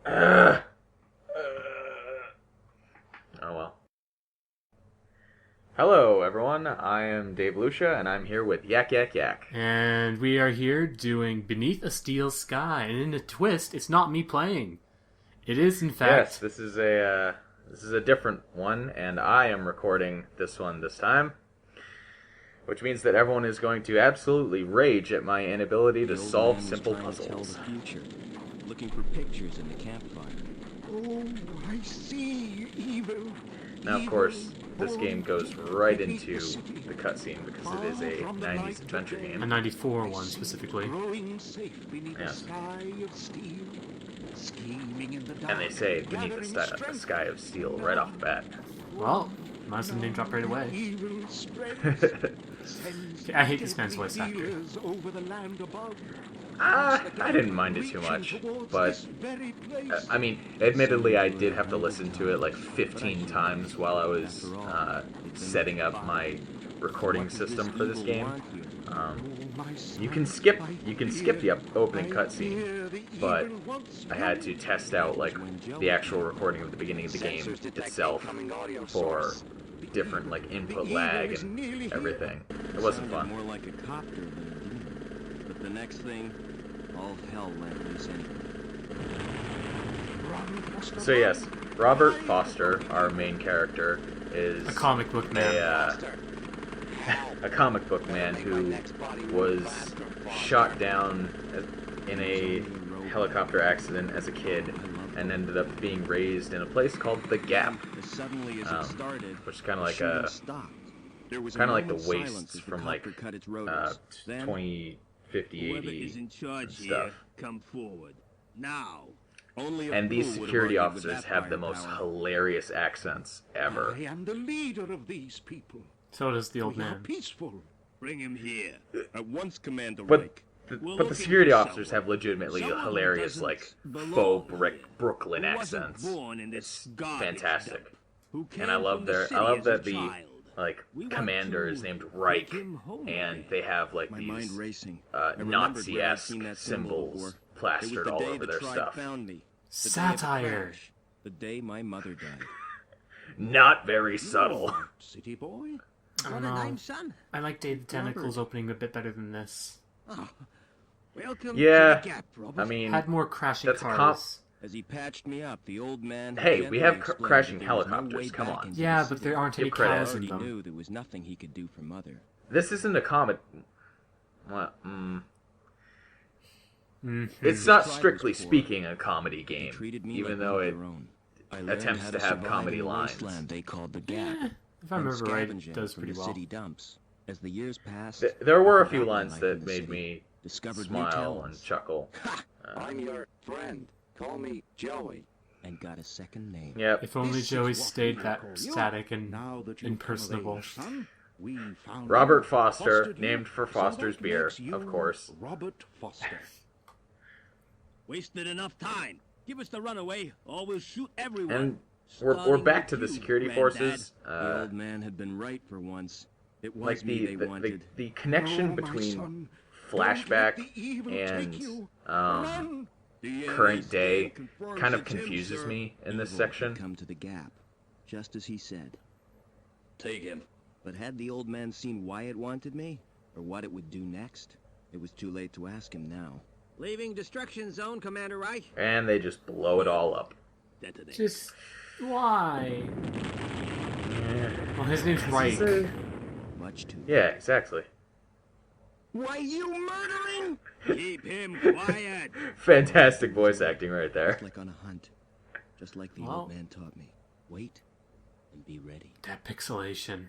Uh, oh well. Hello, everyone. I am Dave Lucia, and I'm here with Yak Yak Yak. And we are here doing Beneath a Steel Sky. And in a twist, it's not me playing. It is, in fact... Yes, this is a different one, and I am recording this one this time. Which means that everyone is going to absolutely rage at my inability to solve simple puzzles. Looking for pictures in the campfire. Oh, I see evil. Now, of course, this game goes right into the cutscene because it is a 90s adventure game. A 94 one, specifically. Yes. And And they say beneath a sky of steel right off the bat. Well, might as well name drop right away. I hate this man's voice actor. I didn't mind it too much, but, I mean, admittedly I did have to listen to it like 15 times while I was setting up my recording system for this game. You can skip the opening cutscene, but I had to test out like the actual recording of the beginning of the game itself for different like input lag and everything. It wasn't fun. More like a copter than a demon. But the next thing, all hell let loose anyway. So yes, Robert Foster, our main character, is A comic book man. a comic book man who was shot dois in a helicopter accident as a kid and ended up being raised in a place called the Gap, which is kind of like the wastes from like 20, 50, 80 and stuff. Come forward now. And these security officers have the most hilarious accents ever. I am the leader of these people. So does the old We are man. peaceful. Bring him here. At once, Commander But Reich. the security officers have legitimately hilarious, like, faux Brooklyn accents. It's fantastic. And I love that the, like, commander is named Reich, and they have, like, these Nazi-esque symbols plastered all over their stuff. Satire! The day my mother died. Not very subtle. City boy? I don't know. I like Dave the Tentacles opening a bit better than this. Welcome Yeah, to the Gap, Robert. I mean, Had more crashing that's cars. As he patched me up, the old man. Hey, we have explained crashing that there was no helicopters, way come back on. into Yeah, the but city. there aren't any Give credit. cows in Already them. knew there was nothing he could do for mother. this isn't a comic. Well, Mm-hmm. it's not strictly speaking a comedy He game, treated me even like though one of it their own. I learned attempts how to to have survive comedy in the lines. wasteland they called the Gap. If I and remember right, it scavenging does from pretty the well. city dumps. As the years passed, There were a I few forgot my lines life that in the made city, me discovered new smile talents, and chuckle. I'm your friend. Call me Joey. and got a second name. Yep. If only This is Joey what stayed we that call you. static and Now that you've come of impersonable. age, son, we found Robert you, Foster, fostered you, named for so Foster's that beer, makes you of course. Robert Foster. Wasted enough time. Give us the runaway, or we'll shoot everyone. And we're Starting back with to the you, security Granddad. forces. The old man had been right for once. It was Like me they the wanted. connection Oh, my between son, flashback don't let the evil and take you. um, Run. current day confirms kind of it's him, confuses sir. me in this Evil had section. come to the Gap, just as he said. Take him. But had the old man seen why it wanted me, or what it would do next? It was too late to ask him now. Leaving destruction zone, Commander Reich. And they just blow it all up. Detonate. Just why? Well, his name's Reich. Much too. Yeah, exactly. Why, you murdering? Keep him quiet. Fantastic voice acting right there. Just like on a hunt. Just like the Well. old man taught me. Wait and be ready. That pixelation.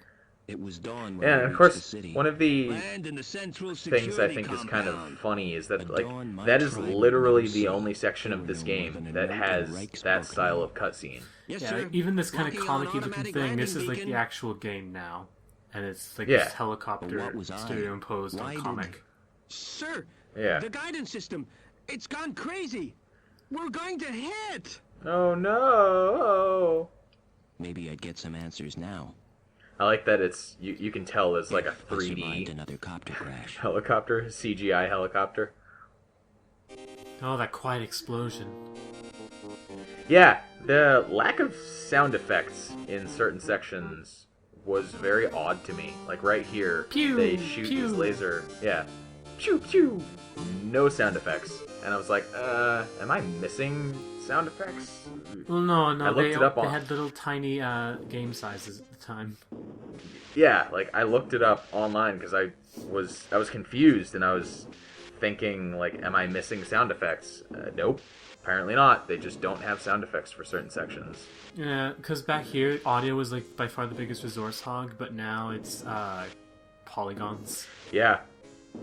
It was dawn when Yeah, I and of reached course, the city. one of the Land in the central things I security think is kind of compound. funny is that At like dawn, my that is tribe would literally never the see. only section They of were this no more game than a that note in has Reich's that book. style of cutscene. Yes, Yeah, sir. even this kind of Working on comic-y looking automatic thing, this landing is like the beacon. actual game now. And it's like Yeah. this helicopter But what was I? studio imposed Why on did- comic. Sir, Yeah. the guidance system, it's gone crazy. We're going to hit. Oh no! Maybe I'd get some answers now. I like that it's you can tell it's like a I survived 3D another copter crash. helicopter, CGI helicopter. Oh, that quiet explosion. Yeah, the lack of sound effects in certain sections was very odd to me. Like right here, Pew, they shoot pew. these laser. Yeah. Pew, pew. No sound effects. And I was like, am I missing sound effects? Well, no, I looked it up they on- had little tiny game sizes at the time. Yeah, like I looked it up online because I was confused and I was thinking like, am I missing sound effects? Nope, apparently not. They just don't have sound effects for certain sections. Yeah, because back here, audio was like by far the biggest resource hog, but now it's polygons. Yeah,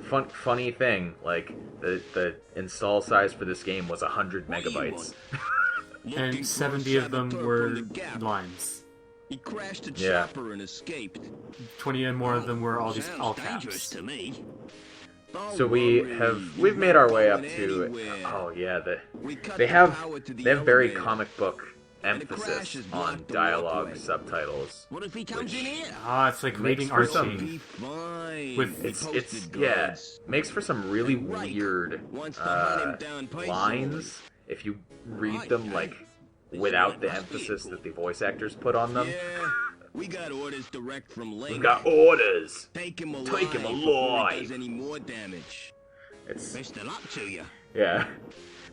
funny thing, like the install size for this game was 100 megabytes. And 70 of them were lines. He crashed a Yeah. chopper and escaped. 20 and more of them were all just Sounds all dangerous caps. to me. So we've made our way up to they have very comic book emphasis on dialogue subtitles. What if he comes in here? Ah, it's like Makes reading for some- Archie. Be fine. With- We It's posted yeah, guards. makes for some really Right. weird Wants to hunt him down personally. lines if you read Right, them right. like This without the must be emphasis cool. that the voice actors put on them. Yeah, we got orders direct from Link. We've got orders. Take him alive. Take him Before he alive. does any more damage. It's Best of luck to you. yeah.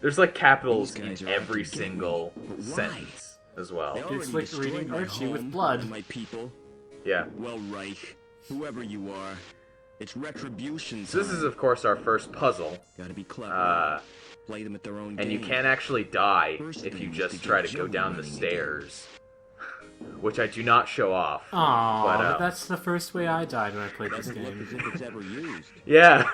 There's like capitals These guys in are out every to get me. single But why? sentence as well. They already like destroyed reading my Archie with home blood. and my people. Yeah. Well, Reich, whoever you are, it's retribution. So this is time. of course our first puzzle. Gotta be clever. Play them at their own And you game. can't actually die First if you thing is just to try get to go Joey down the running stairs. Which I do not show off. Aw, But, but that's the first way I died when I played this Doesn't look game. as if it's ever used. Yeah.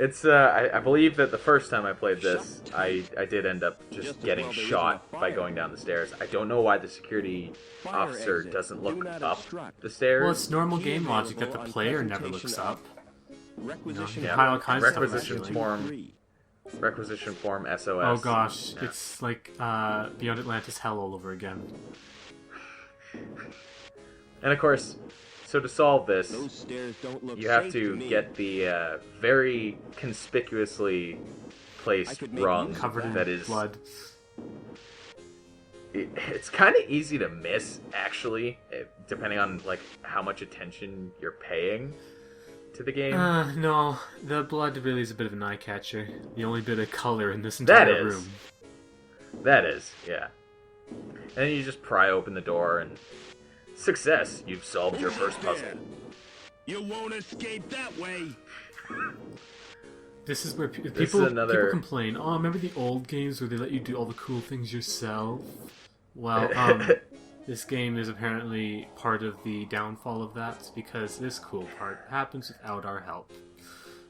It's I believe that the first time I played this, I did end up just Just as getting well there isn't shot a by fire. going down the stairs. I don't know why the security Fire officer exit. doesn't Do look not up obstruct. the stairs. Well, it's normal Key game logic that the available on player never presentation looks of up. Requisition Yeah, form all kinds of stuff Requisition actually. form. Requisition form SOS. Oh gosh, Yeah. it's like Beyond Atlantis hell all over again. And of course, so to solve this, Those stairs don't look you have safe to me. get the very conspicuously I placed could make rung use of Covered in that is blood. it's kind of easy to miss actually, depending on like how much attention you're paying to the game. No, the blood really is a bit of an eye catcher. The only bit of color in this That entire is. room. That is, yeah. And then you just pry open the door and success, you've solved your first puzzle. You won't escape that way. This is where This people is another- people complain. Oh, remember the old games where they let you do all the cool things yourself? Well, this game is apparently part of the downfall of that because this cool part happens without our help.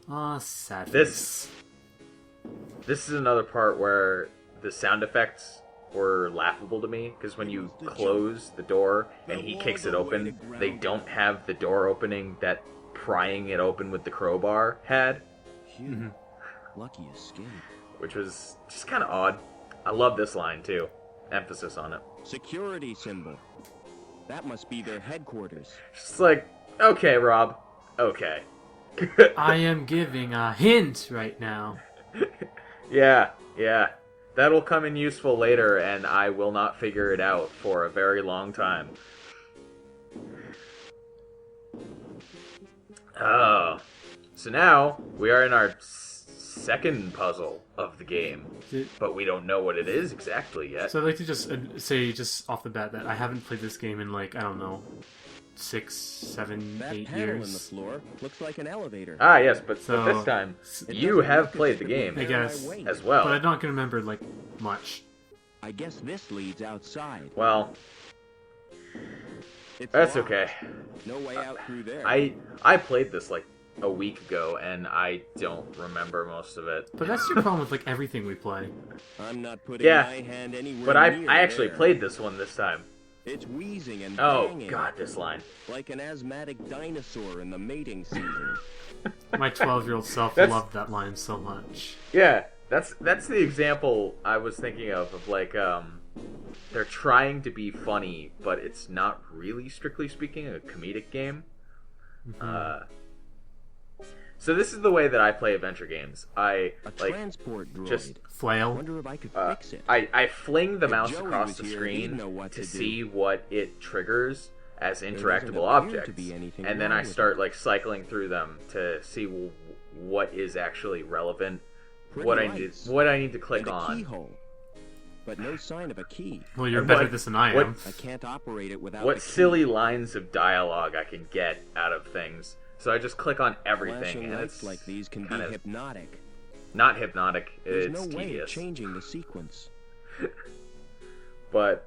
Ah, sad. This is another part where the sound effects were laughable to me because when you close the door and he kicks it open, they don't have the door opening that prying it open with the crowbar had, Phew. Lucky escape. which was just kind of odd. I love this line too. Emphasis on it. Security symbol. That must be their headquarters. Just like, okay, Rob, okay. I am giving a hint right now. Yeah. That'll come in useful later, and I will not figure it out for a very long time. Oh. So now, we are in our second puzzle of the game. But we don't know what it is exactly yet. So I'd like to just say, just off the bat, that I haven't played this game in like, I don't know, 6, 7, That 8 panel in the years. floor looks like an elevator. Ah, yes, but So- this time, It you doesn't have look as played if the it would game I bear my guess. weight. as well. But I'm not going to remember like much. I guess this leads outside. Well, It's that's locked. okay. No way out through there. I played this like a week ago, and I don't remember most of it. But that's your problem with like everything we play. I'm not putting Yeah, my hand anywhere But I near actually there. played this one this time. It's wheezing and Oh, banging, God, this line. like an asthmatic dinosaur in the mating season. My 12-year-old self That's- loved that line so much. Yeah, that's the example I was thinking of like, they're trying to be funny, but it's not really, strictly speaking, a comedic game. So this is the way that I play adventure games. I A like transport droid. just Flail. Wonder if I could fix it. I fling the If mouse Joey across was the here, screen he'd know what to to do. see what it triggers as doesn't interactable appear to objects, be anything and then wrong I with start it. like cycling through them to see what is actually relevant, Pretty what I lights. need to click And a on. keyhole. But no sign of a key. Well, you're And better what- at this than I what- am. I can't operate it without What the key. silly lines of dialogue I can get out of things. So I just click on everything, Flashing and lights it's like these can be kind of hypnotic. not hypnotic. There's It's no way of tedious, changing the sequence. but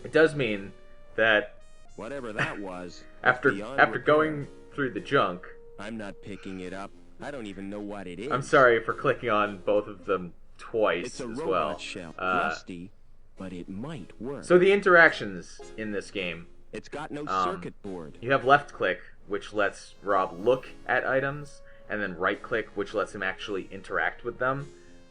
it does mean that Whatever that was. after beyond after repair. going through the junk, I'm not picking it up. I don't even know what it is. I'm sorry for clicking on both of them twice It's a as robot well. shell. Uh, Rusty, but it might work. So the interactions in this game, It's got no um, circuit board. you have left click, which lets Rob look at items, and then right click, which lets him actually interact with them.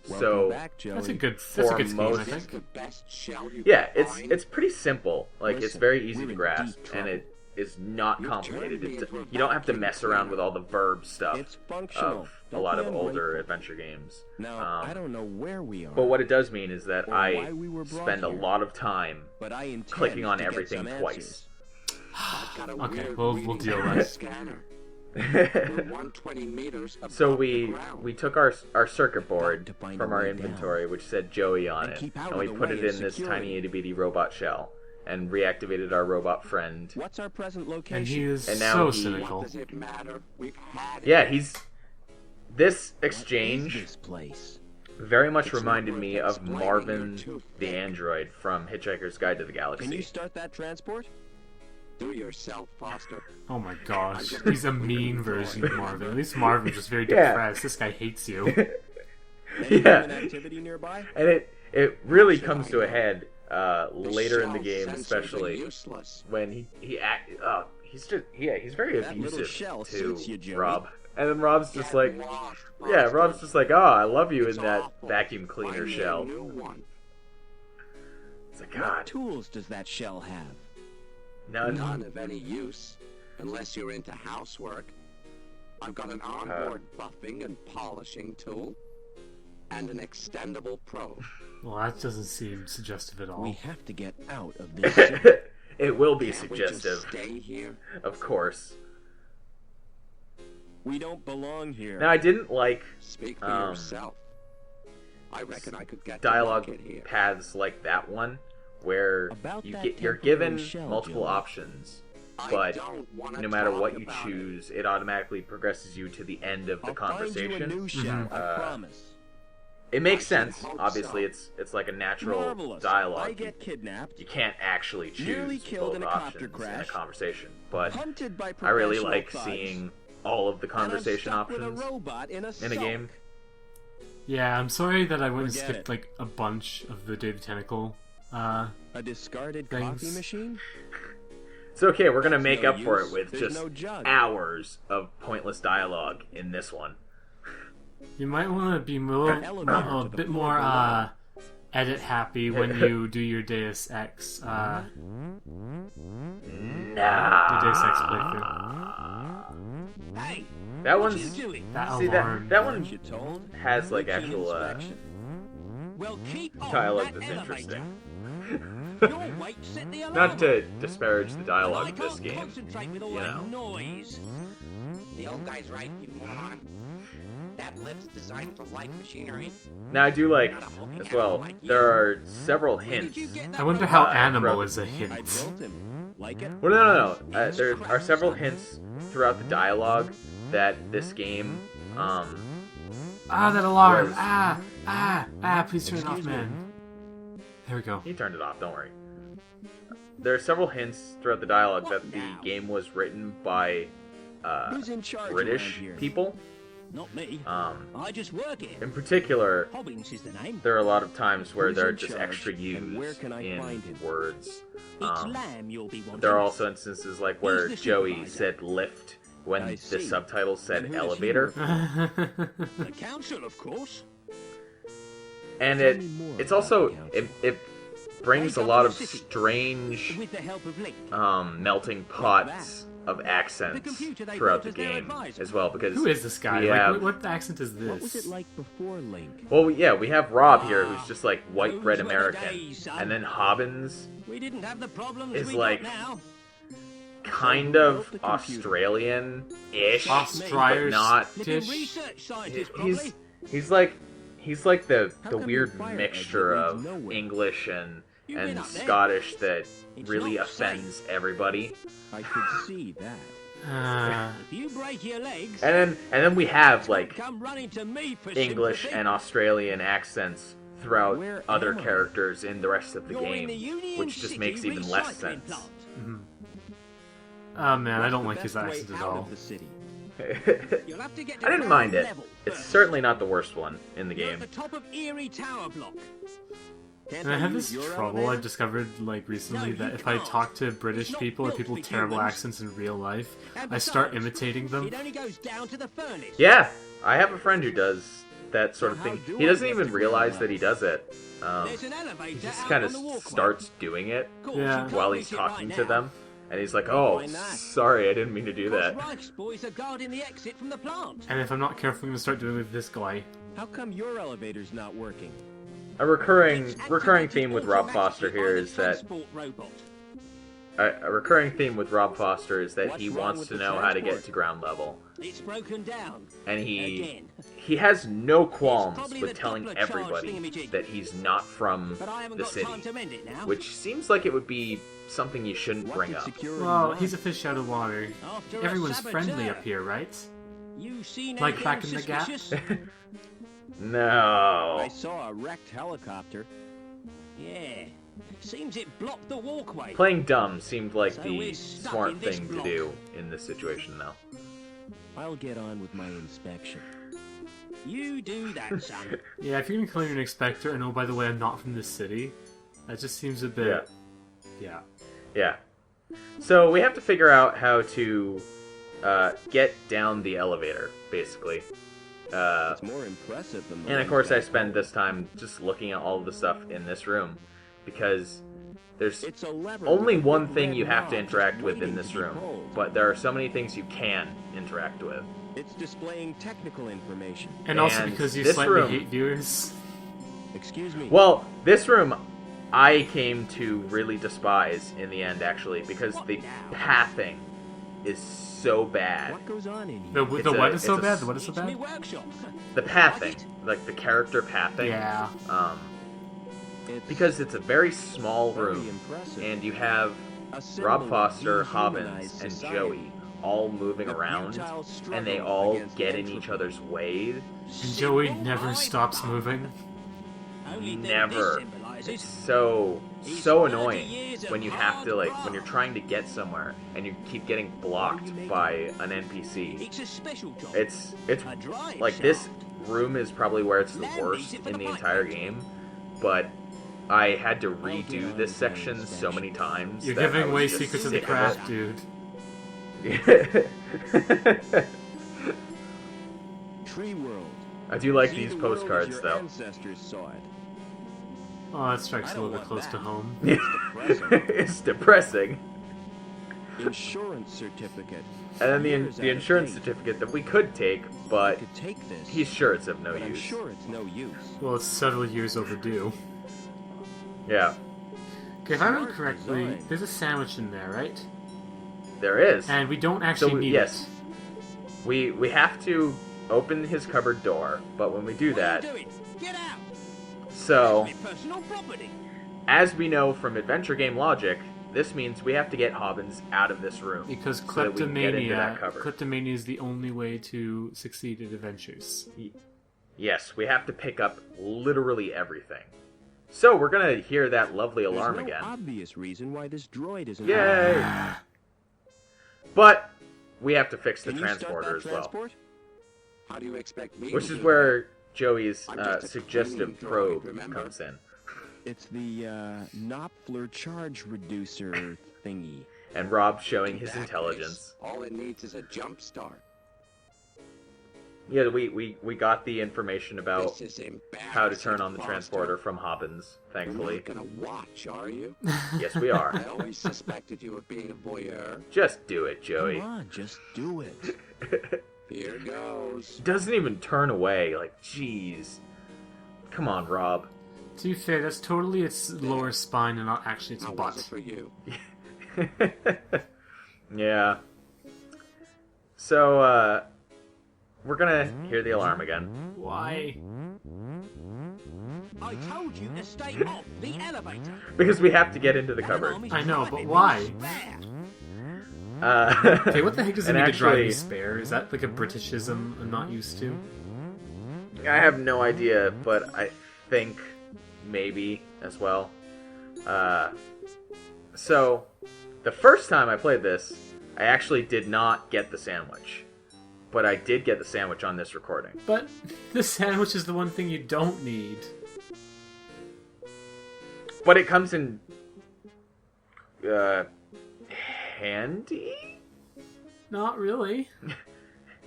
Welcome So back, Joey. That's a good scheme, I most- think. The best shell you yeah, can it's find? it's pretty simple. Like it's Listen, very easy we're to in grasp, deep and trouble. it is not You've complicated. turned me into a You don't have to vacuum mess around cleaner. with all the verb stuff It's functional. of a Don't lot be of older ungrateful. adventure games. Now, I don't know where we are. But what it does mean is that Or I why we were brought spend a here. lot of time but I intend clicking on to get everything some twice. answers. I've got a Okay, weird we'll reading deal on with the it. scanner. We're 120 meters above So the we ground. took our circuit board to find from a our way inventory, which said Joey on And it, keep out and we of the put way it of in this security. tiny itty bitty robot shell, and reactivated our robot friend. What's our present And location? he is And now so he- cynical. What does it matter? We've had it. Yeah, this What is exchange this place? very much It's not reminded worth me of explaining, Marvin you're too the thick. android from Hitchhiker's Guide to the Galaxy. Can you start that transport? Do yourself, Foster. Oh my gosh, he's a mean version of Marvin. At least Marvin's just very Yeah. depressed. This guy hates you. Any Yeah. human activity nearby? And it really Should comes I to a know? head The later in the shell game, sensors are especially useless. when he's very That little abusive shell to suits you, Joey. Rob. And then Rob's just Get like, lost, yeah, Foster. Rob's just like, oh, I love you It's in that awful. vacuum I cleaner need shell. A new one. It's like, What God, tools does that shell have? None of any use, unless you're into housework. I've got an onboard buffing and polishing tool, and an extendable probe. Well, that doesn't seem suggestive at all. We have to get out of this city. It will be Can't we just suggestive, stay here? of course. We don't belong here. Now, I didn't like Speak for Um, yourself. I reckon I could get dialogue to work it here. paths like that one, where About that you're temporary given shell, multiple Joey. options, I but don't wanna no matter talk what you about choose, it automatically progresses you to the end of the I'll conversation. find you a new shell, I Uh, promise. It makes I should sense. hope Obviously, so. it's like a natural Marvelous. dialogue. I get kidnapped, You can't actually Nearly choose killed both in a copter options in a crash. conversation, but hunted by I really professional like thugs, seeing all of the and I'm conversation stuck with options a robot in a in a sulk. game. Yeah, I'm sorry that I went and Forget skipped it. like a bunch of the Day of the Tentacle. A discarded coffee Things. machine? It's okay. We're gonna That's make no up for it use. with There's just no jug. hours of pointless dialogue in this one. You might want to be more, Elevator a to the bit floor more below. edit happy when you do your Deus Ex, the Deus Ex playthrough. Hey, That what one's you doing? That see alarm. that Aren't one you told? has like Routine actual inspection. Well, keep on dialogue that that's elevator. interesting. Your weight set the alarm. Not to disparage the And dialogue I of this can't game. concentrate with all you that know. noise. The old guy's right, you moron. That lift's designed for light machinery. Now I do like as well. There are several Where did hints. you get that I wonder from? how animal bro. is a I hint. built him. Like it? Well, no. There are several hints throughout the dialogue that this game, Ah, that alarm! Was- Please turn it off, man. There we go. he turned it off. Don't worry. There are several hints throughout the dialogue that the game was written by Who's in charge British around here? people. Not me. I just work here. In particular, Hobbins is the name. there are a lot of times where Who's they're in just charge, extra and where used can I in find him? words. It's Lamb you'll be wanting. There are also instances like where Who's the Joey supervisor? said lift when I the see. subtitle And said who does he elevator. work The council, of course. And Tell me more it's about also the council. it brings a lot of strange With the help of Link. melting pots of accents throughout the game as well, because Who is this guy? we Like, have, what accent is this? What was it like before Link? well, yeah, we have Rob here, who's just like white bread American, and then Hobbins We didn't have the problems is we like got now. kind of Australian-ish, but Austrian not. Flipping Dish. research scientist, He's probably. he's like the How come weird your fire mixture exit of leads nowhere? English You've been and up there. Scottish that It's really not offends everybody. I could see that. If you break your legs, And then we have like come running to me for English sympathy. and Australian accents throughout Where other am I? characters in the rest of the You're in game, the Union which just City makes even less recycling sense. plant. Oh man, I What's don't the like his best way accent at out all. of the city? You'll have to get to I didn't ground mind it. level It's first. certainly not the worst one in the You're game. at the top of Erie Tower Block. Can't And I have use this your trouble elevator? I've discovered like recently No, that you if I can't. talk to British It's not people or built people for with terrible humans. accents in real life, And I start besides, imitating them. It only goes down to the furnace. Yeah, I have a friend who does that sort of So thing. how do He I doesn't get even to realize ground that he does it. There's an elevator He just out kind on of the walkway. starts doing it Of course, Yeah. you can't while reach he's it talking right to now. them, and he's like, "Oh, Why not? sorry, I didn't mean to do that." Reich's boys are guarding the exit from the plant. And if I'm not careful, I'm gonna start doing it with this guy. How come your elevator's not working? A recurring Activated theme with Rob Foster here automatically is by the that transport robot. a recurring theme with Rob Foster is that What's he wrong wants with to the know how to get transport? to ground level, It's broken down. and Again. he has no qualms probably with the telling Doppler charge everybody thingamajig. that he's not from But I haven't the got city, time to mend it now. which seems like it would be something you shouldn't What bring did up. security Well, want? he's a fish out of water. After a Everyone's friendly saboteur. up here, right? You seen Like anything back in the Gap? suspicious? No. I saw a wrecked helicopter. Yeah. Seems it blocked the walkway. Playing dumb seemed like So the we're stuck smart in this thing to block. do in this situation, though. I'll get on with my inspection. You do that, son. Yeah, if you're gonna claim you're an inspector, and oh, by the way, I'm not from this city, that just seems a bit. Yeah. Yeah. So we have to figure out how to get down the elevator, basically. It's more impressive than the And of one course, I back spend home. this time just looking at all of the stuff in this room, because there's It's a lever only with a one big thing red you have to knob interact just with in waiting this to be room, pulled. but there are so many things you can interact with. It's displaying technical information. And also And because you this slightly room- hate viewers. Excuse me. Well, this room I came to really despise in the end, actually, because What the now? pathing is so bad. What goes on in The, here? the It's what a- is so it's a bad? The what is so It's me bad? workshop. The pathing, like the character pathing. Yeah. It's Because it's a very small very room, impressive. and you have A symbol Rob of Foster, Hobbins, dehumanized and society. Joey all moving The around, futile and they struggle all against get in entropy. each other's way. And Joey never stops moving. Only thing Never. this symbolizes It's so He's 30 annoying years of when you have to, like, hard when you're graft. trying to get somewhere and you keep getting blocked by an NPC. it's a special job. It's a drive like shaft. this room is probably where it's the Land worst needs it for in the the pipe entire wrench. game, but I had to get redo on this with my section so inspection. many times. You're that I giving was away just secrets of the sick craft, dude. it. Tree World. I do like See these the world as postcards, your though. Ancestors saw it. Oh, that strikes I a don't little bit want close to that. home. depressing. It's depressing. Insurance certificate. And then Years the out of insurance date. certificate that we could take, I but could take this. he's sure it's of no but I'm use. sure it's no use. Well, it's several years overdue. Yeah, Okay, if I remember Smart correctly, design. there's a sandwich in there, right? there is. And we don't actually need yes, it. we have to open his cupboard door, but when we do What are that, you doing? Get out. so That's my personal property. as we know from adventure game logic, this means we have to get Hobbins out of this room. Because so that we can get into that kleptomania, cupboard. kleptomania is the only way to succeed at adventures. Yes, we have to pick up literally everything. So we're gonna hear that lovely There's alarm no again. obvious reason why this droid isn't. Yay! But we have to fix the Can you start transporter that as well, transport? How do you expect me which to is do where Joey's I'm just a suggestive cleaning droid, probe remember? comes in. It's the Knopfler charge reducer thingy. And Rob showing In his that intelligence. case, all it needs is a jump start. Yeah, we got the information about This is embarrassing, how to turn on the Foster. transporter from Hobbins, You're thankfully. not gonna watch, are you? Yes, we are. I always suspected you of being a voyeur. Just do it, Joey. Come on, just do it. Here goes. Doesn't even turn away. Like, jeez. Come on, Rob. To be fair, that's totally its lower spine and not actually its How was butt. it for you? Yeah. So, we're gonna hear the alarm again. Why? I told you to stay off the elevator. Because we have to get into the cupboard. I know, but why? Okay, what the heck does it And mean to drive me actually, spare? Is that like a Britishism I'm not used to? I have no idea, but I think maybe as well. So, the first time I played this, I actually did not get the sandwich. But I did get the sandwich on this recording. But the sandwich is the one thing you don't need. But it comes in... handy? Not really.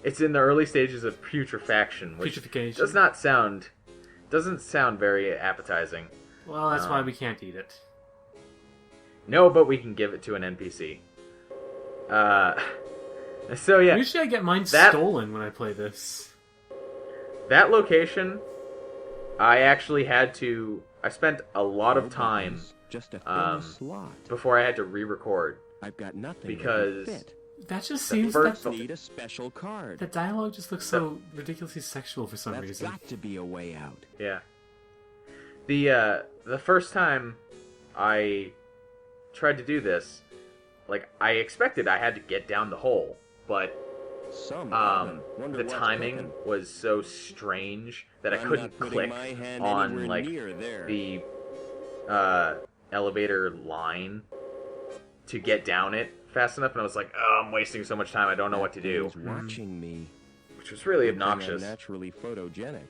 It's in the early stages of putrefaction, which Putrefaction. doesn't sound very appetizing. Well, that's why we can't eat it. No, but we can give it to an NPC. So yeah, Usually I get mine that- stolen when I play this. that location, I actually had to. I spent a lot of time Just a um, slot. before I had to re-record I've got nothing because that would fit. That just The seems first- that Need a special card. the dialogue just looks so ridiculously sexual for some That's reason. got to be a way out. yeah, the first time I tried to do this, like I expected, I had to get down the hole, but Wonder the what's timing cooking. was so strange that I I'm couldn't not putting click my hand on anywhere like near there. the elevator line to get down it fast enough, and I was like, oh, I'm wasting so much time, I don't know what to do, He's watching me. which was really Good thing I'm obnoxious. naturally photogenic.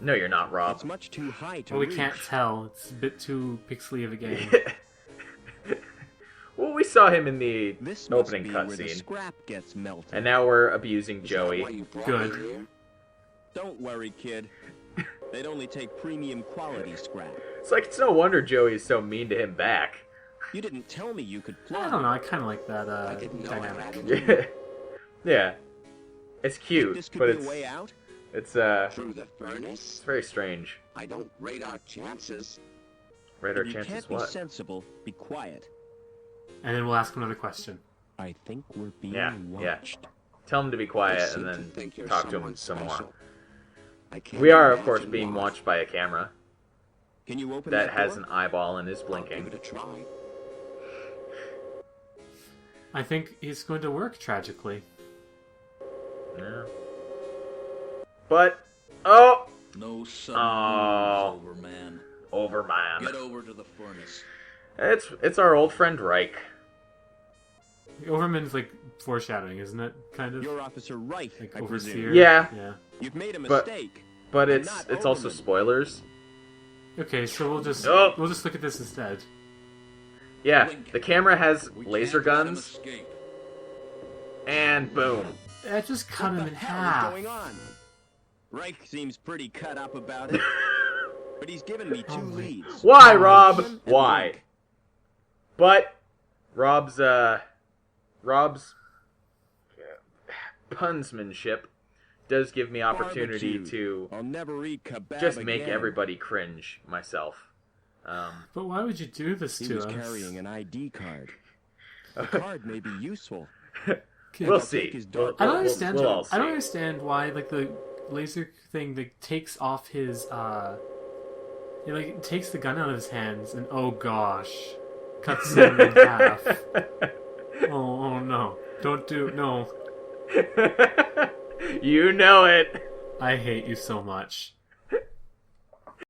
No, you're not, Rob. It's much too high to Well, we reach. can't tell. It's a bit too pixely of a game. Well, we saw him in the This must opening be where the cutscene, scrap gets melted. and now we're abusing Is that why Joey. you brought Good. me here? Don't worry, kid. They'd only take premium quality scrap. It's like, it's no wonder Joey is so mean to him back. You didn't tell me you could fly. I don't know. I kind of like that I didn't know I dynamic. had it. Yeah. It's This cute, could but be it's a way out. it's Through the furnace? it's very strange. I don't rate our chances. Right, our If you chances can't be what? sensible, be quiet. And then we'll ask him another question. I think we're being Yeah, yeah. watched. Tell him to be I quiet seem and to then think you're talk to him someone some more. special. I can't We are, of course, imagine being why. watched by a camera Can you open that that has door? an eyeball and is I'll blinking. give it a try. I think it's going to work tragically. Yeah. But, oh, No sudden Oh. moves, Overman. Overman. Get over to the furnace. It's our old friend Reich. Overman's like foreshadowing, isn't it? Kind of. Your officer Reich, Like I overseer. presume. Yeah. Yeah. You've made a But- mistake. But I'm it's not also Overman. spoilers. Okay, so we'll just Oh. look at this instead. Yeah, Blink. the camera has We laser can't let him guns, escape. and boom. That just cut What him the in hell half. is going on? Reich seems pretty cut up about it, but he's given me two Oh my- leads. Why, Him Rob? and Why? Link. But Rob's punsmanship does give me opportunity Barbecue. to I'll never eat kebab just make again. everybody cringe myself. But why would you do this He to was us? carrying an ID card. The card may be useful. We'll I'll see. take his dog. I don't We'll- understand. We'll all see. I don't understand why like the laser thing that takes off his it, like it takes the gun out of his hands and oh gosh, cuts him in half. Oh no! Don't do no! You know it. I hate you so much.